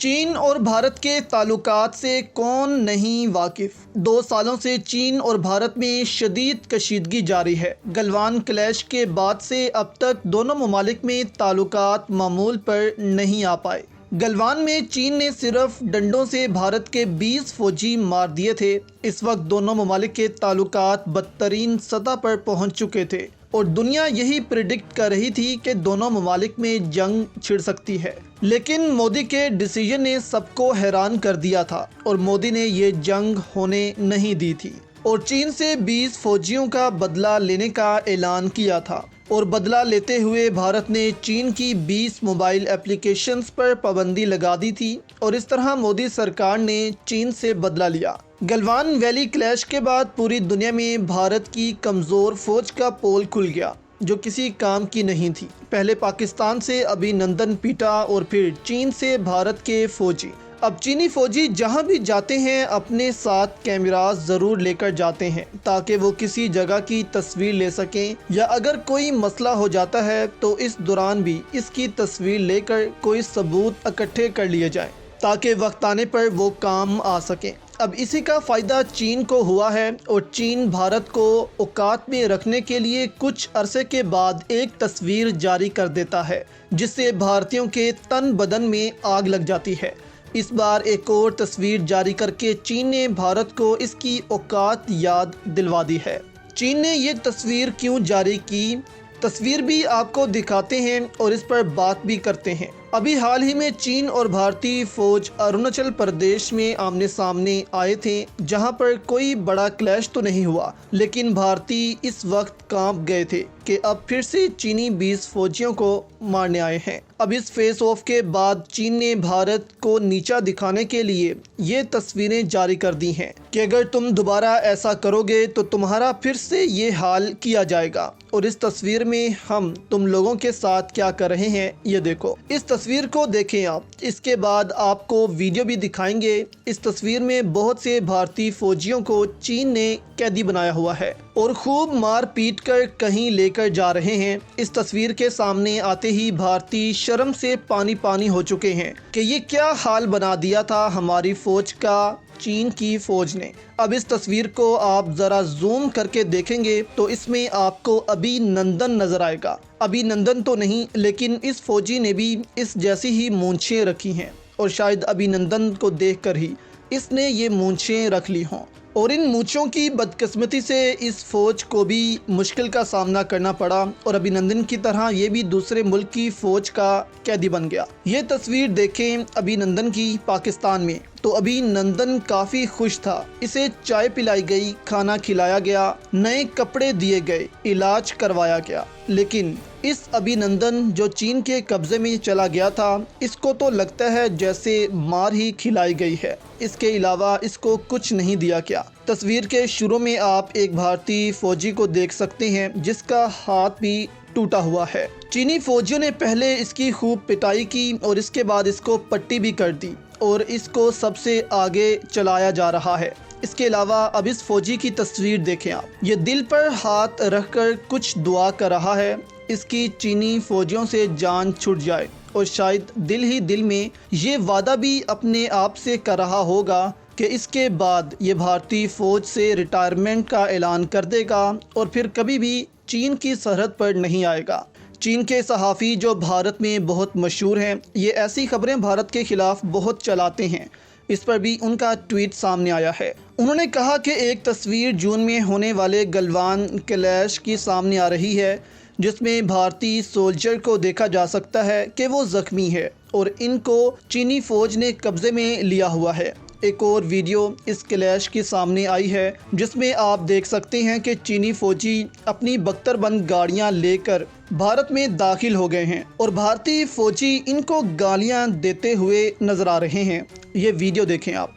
चीन और भारत के ताल्लुकात से कौन नहीं वाकिफ़। 2 सालों से चीन और भारत में शदीद कशीदगी जारी है। गलवान क्लैश के बाद से अब तक दोनों ममालिक में ताल्लुकात मामूल पर नहीं आ पाए। गलवान में चीन ने सिर्फ डंडों से भारत के 20 फौजी मार दिए थे। इस वक्त दोनों ममालिक के ताल्लुकात बदतरीन सतह पर पहुंच चुके थे और दुनिया यही प्रिडिक्ट कर रही थी कि दोनों ममालिक में जंग छिड़ सकती है। लेकिन मोदी के डिसीजन ने सबको हैरान कर दिया था और मोदी ने ये जंग होने नहीं दी थी और चीन से 20 फौजियों का बदला लेने का ऐलान किया था। और बदला लेते हुए भारत ने चीन की 20 मोबाइल एप्लीकेशंस पर पाबंदी लगा दी थी और इस तरह मोदी सरकार ने चीन से बदला लिया। गलवान वैली क्लैश के बाद पूरी दुनिया में भारत की कमज़ोर फौज का पोल खुल गया जो किसी काम की नहीं थी। पहले पाकिस्तान से अभिनंदन पीटा और फिर चीन से भारत के फौजी। अब चीनी फौजी जहां भी जाते हैं अपने साथ कैमरास ज़रूर लेकर जाते हैं ताकि वो किसी जगह की तस्वीर ले सकें या अगर कोई मसला हो जाता है तो इस दौरान भी इसकी तस्वीर लेकर कोई सबूत इकट्ठे कर लिए जाए ताकि वक्त आने पर वो काम आ सकें। अब इसी का फ़ायदा चीन को हुआ है और चीन भारत को औकात में रखने के लिए कुछ अरसे के बाद एक तस्वीर जारी कर देता है जिससे भारतीयों के तन बदन में आग लग जाती है। इस बार एक और तस्वीर जारी करके चीन ने भारत को इसकी औकात याद दिलवा दी है। चीन ने ये तस्वीर क्यों जारी की, तस्वीर भी आपको दिखाते हैं और इस पर बात भी करते हैं। अभी हाल ही में चीन और भारतीय फौज अरुणाचल प्रदेश में आमने सामने आए थे जहां पर कोई बड़ा क्लैश तो नहीं हुआ लेकिन भारतीय इस वक्त कांप गए थे कि अब फिर से चीनी 20 फौजियों को मारने आए हैं। अब इस फेस ऑफ के बाद चीन ने भारत को नीचा दिखाने के लिए ये तस्वीरें जारी कर दी हैं कि अगर तुम दोबारा ऐसा करोगे तो तुम्हारा फिर से ये हाल किया जाएगा। और इस तस्वीर में हम तुम लोगों के साथ क्या कर रहे हैं ये देखो। इस तस्वीर को देखें आप। इसके बाद आपको वीडियो भी दिखाएंगे। इस तस्वीर में बहुत से भारतीय फौजियों को चीन ने कैदी बनाया हुआ है और खूब मार पीट कर कहीं लेकर जा रहे हैं। इस तस्वीर के सामने आते ही भारतीय शर्म से पानी पानी हो चुके हैं कि ये क्या हाल बना दिया था हमारी फौज का चीन की फौज ने। अब इस तस्वीर को आप ज़रा जूम करके देखेंगे तो इसमें आपको अभिनंदन नज़र आएगा। अभिनंदन तो नहीं लेकिन इस फौजी ने भी इस जैसी ही मूंछें रखी हैं और शायद अभिनंदन को देखकर ही इसने ये मूंछें रख ली हों और इन मूंछों की बदकिस्मती से इस फौज को भी मुश्किल का सामना करना पड़ा और अभिनंदन की तरह ये भी दूसरे मुल्क की फौज का कैदी बन गया। ये तस्वीर देखें अभिनंदन की पाकिस्तान में तो अभिनंदन काफ़ी खुश था। इसे चाय पिलाई गई, खाना खिलाया गया, नए कपड़े दिए गए, इलाज करवाया गया। लेकिन इस अभिनंदन जो चीन के कब्ज़े में चला गया था इसको तो लगता है जैसे मार ही खिलाई गई है। इसके अलावा इसको कुछ नहीं दिया गया। तस्वीर के शुरू में आप एक भारतीय फौजी को देख सकते हैं जिसका हाथ भी टूटा हुआ है। चीनी फौजियों ने पहले इसकी खूब पिटाई की और इसके बाद इसको पट्टी भी कर दी और इसको सबसे आगे चलाया जा रहा है। इसके अलावा अब इस फौजी की तस्वीर देखें आप। ये दिल पर हाथ रखकर कुछ दुआ कर रहा है इसकी चीनी फौजियों से जान छूट जाए और शायद दिल ही दिल में ये वादा भी अपने आप से कर रहा होगा कि इसके बाद ये भारतीय फ़ौज से रिटायरमेंट का ऐलान कर देगा और फिर कभी भी चीन की सरहद पर नहीं आएगा। चीन के सहाफ़ी जो भारत में बहुत मशहूर हैं ये ऐसी खबरें भारत के ख़िलाफ़ बहुत चलाते हैं। इस पर भी उनका ट्वीट सामने आया है। उन्होंने कहा कि एक तस्वीर जून में होने वाले गलवान क्लैश की सामने आ रही है जिसमें भारतीय सोल्जर को देखा जा सकता है कि वो ज़ख्मी है और इनको चीनी फ़ौज ने कब्ज़े में लिया हुआ है। एक और वीडियो इस क्लैश की सामने आई है जिसमें आप देख सकते हैं कि चीनी फौजी अपनी बख्तरबंद गाड़ियां लेकर भारत में दाखिल हो गए हैं और भारतीय फौजी इनको गालियां देते हुए नजर आ रहे हैं। ये वीडियो देखें आप।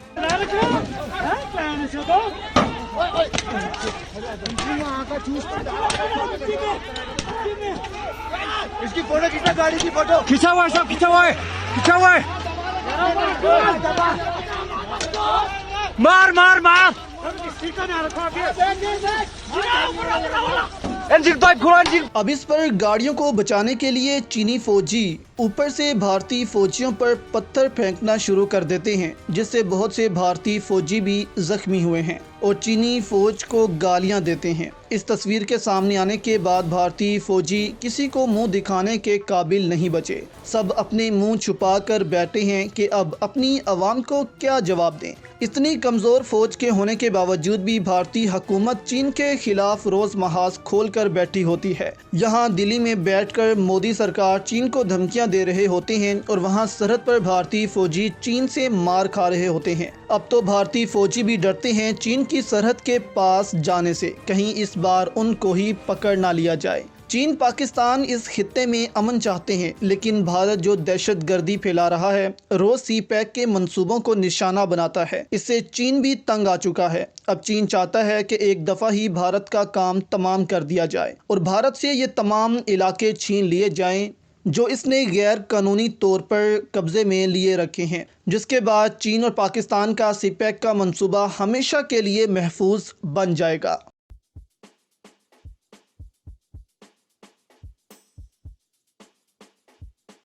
इसकी फोटो खींचा, गाड़ी की फोटो खींचा हुआ है, सब खींचा हुआ है, खींचा हुआ है। मार मार मार। सीटा में रखो। 엔진 또 구로 엔진 अब इस पर गाड़ियों को बचाने के लिए चीनी फौजी ऊपर से भारतीय फौजियों पर पत्थर फेंकना शुरू कर देते हैं, जिससे बहुत से भारतीय फौजी भी जख्मी हुए हैं और चीनी फौज को गालियां देते हैं। इस तस्वीर के सामने आने के बाद भारतीय फौजी किसी को मुंह दिखाने के काबिल नहीं बचे। सब अपने मुंह छुपा कर बैठे हैं कि अब अपनी आवाम को क्या जवाब दें। इतनी कमज़ोर फौज के होने के बावजूद भी भारतीय हुकूमत चीन के खिलाफ रोज़ महाज खोल कर बैठी होती है। यहाँ दिल्ली में बैठकर मोदी सरकार चीन को धमकियां दे रहे होते हैं और वहाँ सरहद पर भारतीय फौजी चीन से मार खा रहे होते हैं। अब तो भारतीय फौजी भी डरते हैं चीन की सरहद के पास जाने से, कहीं इस बार उनको ही पकड़ ना लिया जाए। चीन पाकिस्तान इस खित्ते में अमन चाहते हैं, लेकिन भारत जो दहशतगर्दी फैला रहा है, रोज सी पैक के मंसूबों को निशाना बनाता है। इससे चीन भी तंग आ चुका है। अब चीन चाहता है कि एक दफ़ा ही भारत का काम तमाम कर दिया जाए और भारत से ये तमाम इलाके छीन लिए जाएं जो इसने गैर कानूनी तौर पर कब्जे में लिए रखे हैं, जिसके बाद चीन और पाकिस्तान का सी पैक का मंसूबा हमेशा के लिए महफूज बन जाएगा।